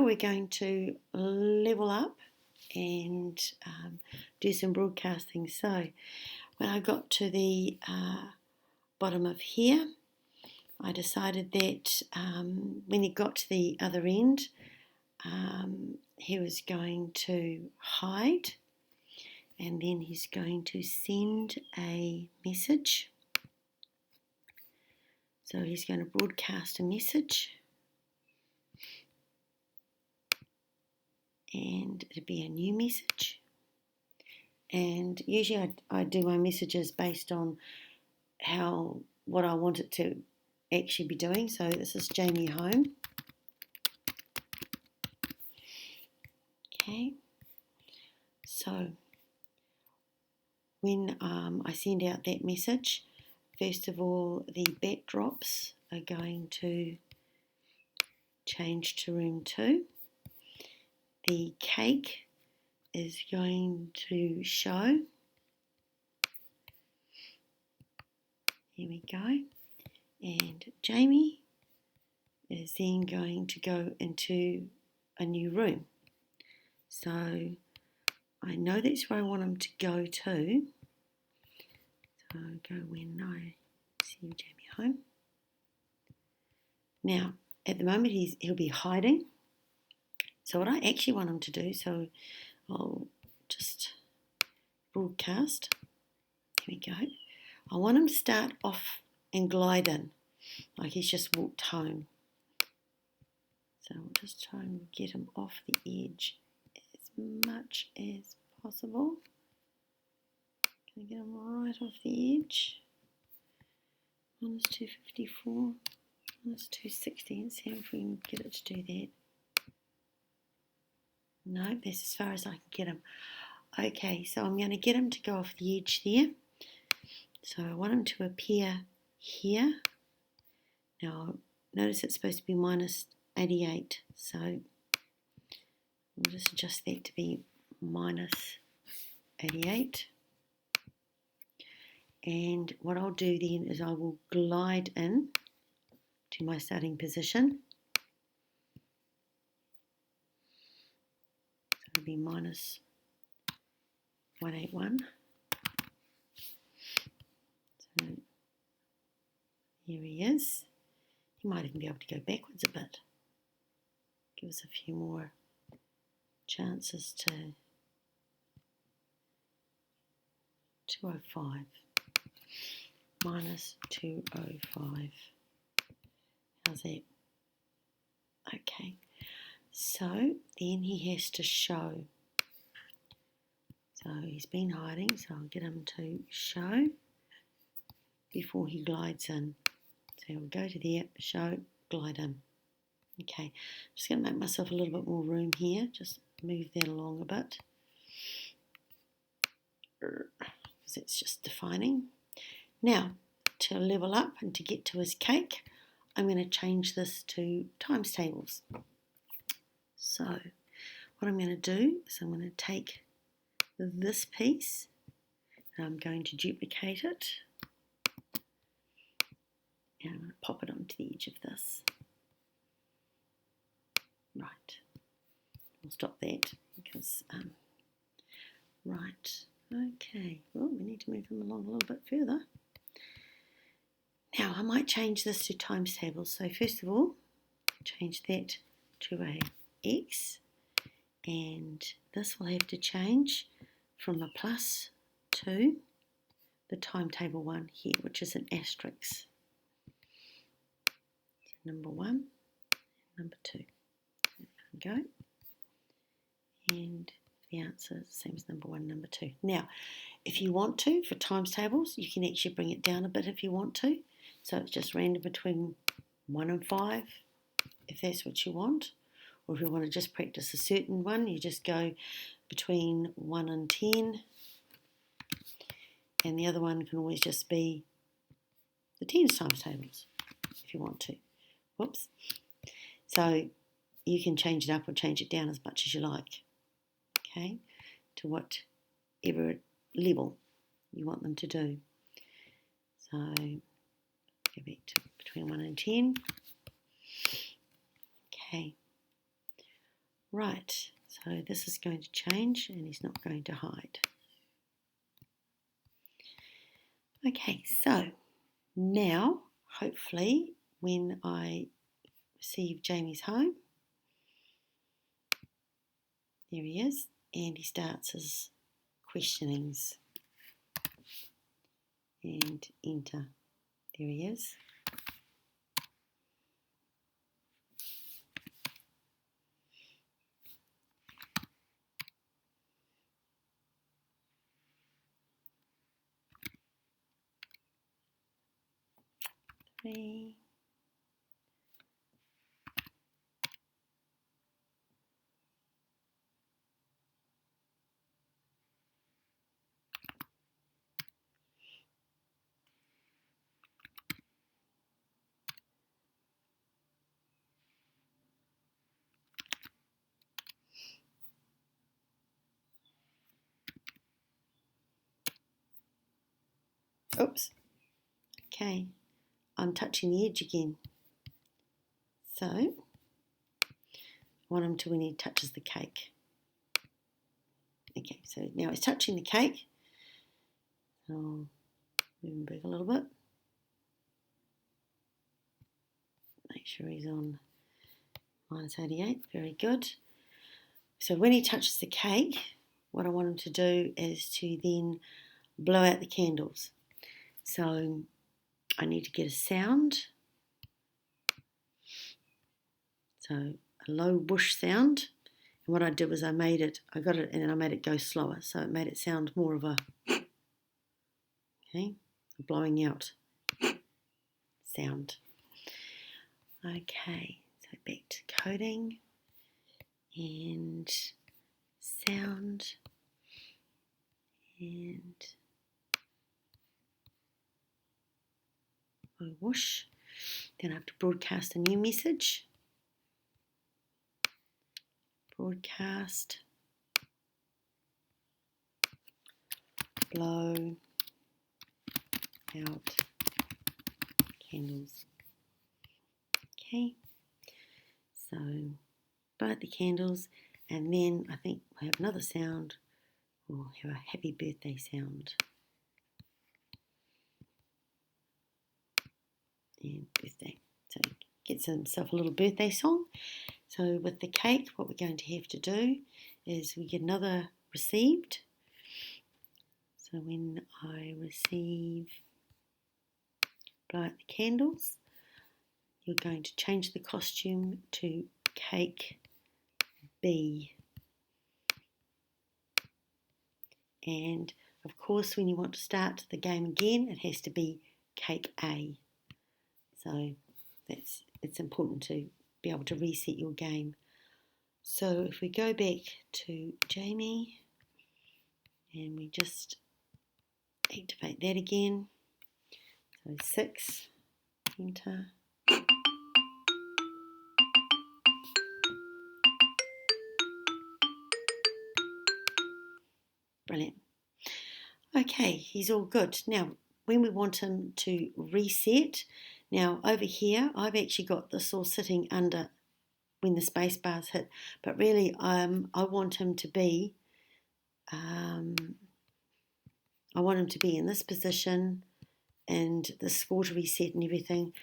We're going to level up and do some broadcasting. So when I got to the bottom of here, I decided that when he got to the other end, he was going to hide, and then he's going to send a message. So he's going to broadcast a message, and it'll be a new message. And usually I do my messages based on what I want it to actually be doing. So this is Jaime home. Okay. So when I send out that message, first of all, the backdrops are going to change to room 2. The cake is going to show. Here we go. And Jaime is then going to go into a new room. So I know that's where I want him to go to. So I'll go when I see Jaime home. Now, at the moment he'll be hiding. So what I actually want him to do, so I'll just broadcast. Here we go. I want him to start off and glide in, like he's just walked home. So I'll just try and get him off the edge as much as possible. Can I get him right off the edge? Minus 254, minus 260. Let's see if we can get it to do that. No, that's as far as I can get him. Okay, so I'm going to get him to go off the edge there. So I want him to appear here. Now, notice it's supposed to be minus 88. So we'll just adjust that to be minus 88. And what I'll do then is I will glide in to my starting position. So it'll be minus 181. So here he is. He might even be able to go backwards a bit. Give us a few more chances to 205. Minus 205. How's that? Okay. So then he has to show. So he's been hiding, so I'll get him to show before he glides in. So we'll go to there, show, glide in. Okay, I'm just going to make myself a little bit more room here. Just move that along a bit. Because it's just defining. Now, to level up and to get to his cake, I'm going to change this to times tables. So what I'm going to do is I'm going to take this piece and I'm going to duplicate it. And I'm going to pop it onto the edge of this. Right. We'll stop that because, right. Okay. Well, we need to move them along a little bit further. Now, I might change this to times tables. So first of all, change that to a X. And this will have to change from the plus to the timetable one here, which is an asterisk. Number 1, number 2. There we go. And the answer is the same as number 1, number 2. Now, if you want to, for times tables, you can actually bring it down a bit if you want to. So it's just random between 1 and 5, if that's what you want. Or if you want to just practice a certain one, you just go between 1 and 10. And the other one can always just be the tens times tables, if you want to. Whoops. So you can change it up or change it down as much as you like, okay, to whatever level you want them to do. So go back to between 1 and 10. Okay. Right, so this is going to change and he's not going to hide. Okay, so now hopefully when I receive Jamie's home, there he is, and he starts his questionings and enter. There he is. Three. Oops. Okay, I'm touching the edge again. So, I want him to when he touches the cake. Okay, so now he's touching the cake. I'll move him back a little bit. Make sure he's on -88. Very good. So when he touches the cake, what I want him to do is to then blow out the candles. So I need to get a sound. So a low whoosh sound. And what I did was I got it, and then I made it go slower. So it made it sound more of a, okay, blowing out sound. Okay, so back to coding and sound and a whoosh. Then I have to broadcast a new message. Broadcast, blow out candles. Okay, so blow out the candles, and then I think we'll have another sound. We'll have a happy birthday sound. And birthday. So gets himself a little birthday song. So with the cake, what we're going to have to do is we get another received. So when I receive blow out the candles, you're going to change the costume to cake B. And of course, when you want to start the game again, it has to be cake A. So it's important to be able to reset your game. So if we go back to Jamie and we just activate that again. So 6, enter. Brilliant. Okay, he's all good. Now, when we want him to reset, now over here, I've actually got this all sitting under when the space bar's hit, but really I want him to be in this position and the score to reset and everything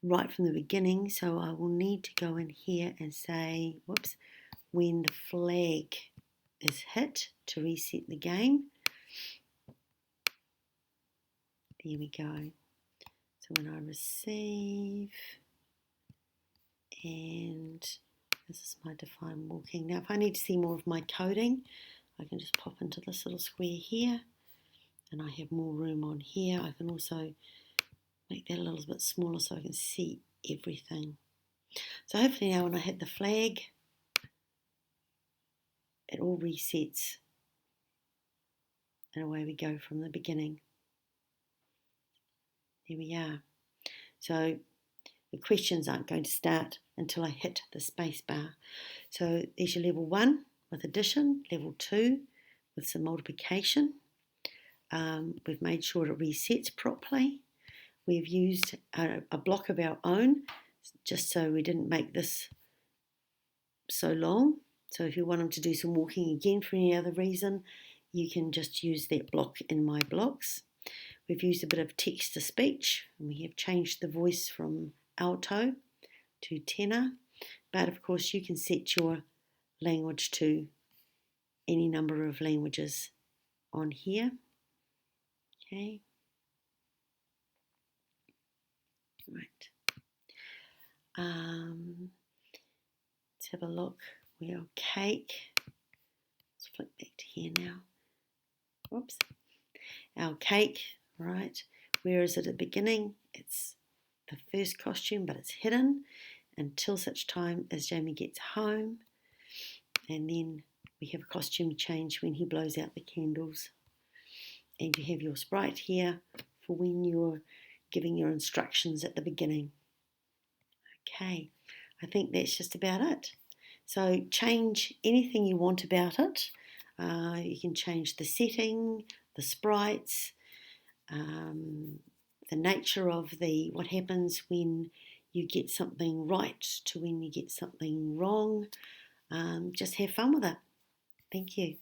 right from the beginning. So I will need to go in here and say, whoops, when the flag is hit to reset the game. There we go. So when I receive, and this is my define walking. Now if I need to see more of my coding, I can just pop into this little square here, and I have more room on here. I can also make that a little bit smaller so I can see everything. So hopefully now when I hit the flag, it all resets, and away we go from the beginning. There we are. So the questions aren't going to start until I hit the space bar. So there's your level 1 with addition, level 2 with some multiplication. We've made sure it resets properly. We've used a block of our own just so we didn't make this so long. So if you want them to do some walking again for any other reason, you can just use that block in My Blocks. We've used a bit of text to speech, and we have changed the voice from alto to tenor. But of course, you can set your language to any number of languages on here. Okay. Right. Let's have a look. Our cake. Let's flip back to here now. Whoops. Our cake, right? Where is it at the beginning? It's the first costume, but it's hidden until such time as Jaime gets home. And then we have a costume change when he blows out the candles. And you have your sprite here for when you're giving your instructions at the beginning. Okay, I think that's just about it. So change anything you want about it. You can change the setting, the sprites, the nature of what happens when you get something right to when you get something wrong. Just have fun with it. Thank you.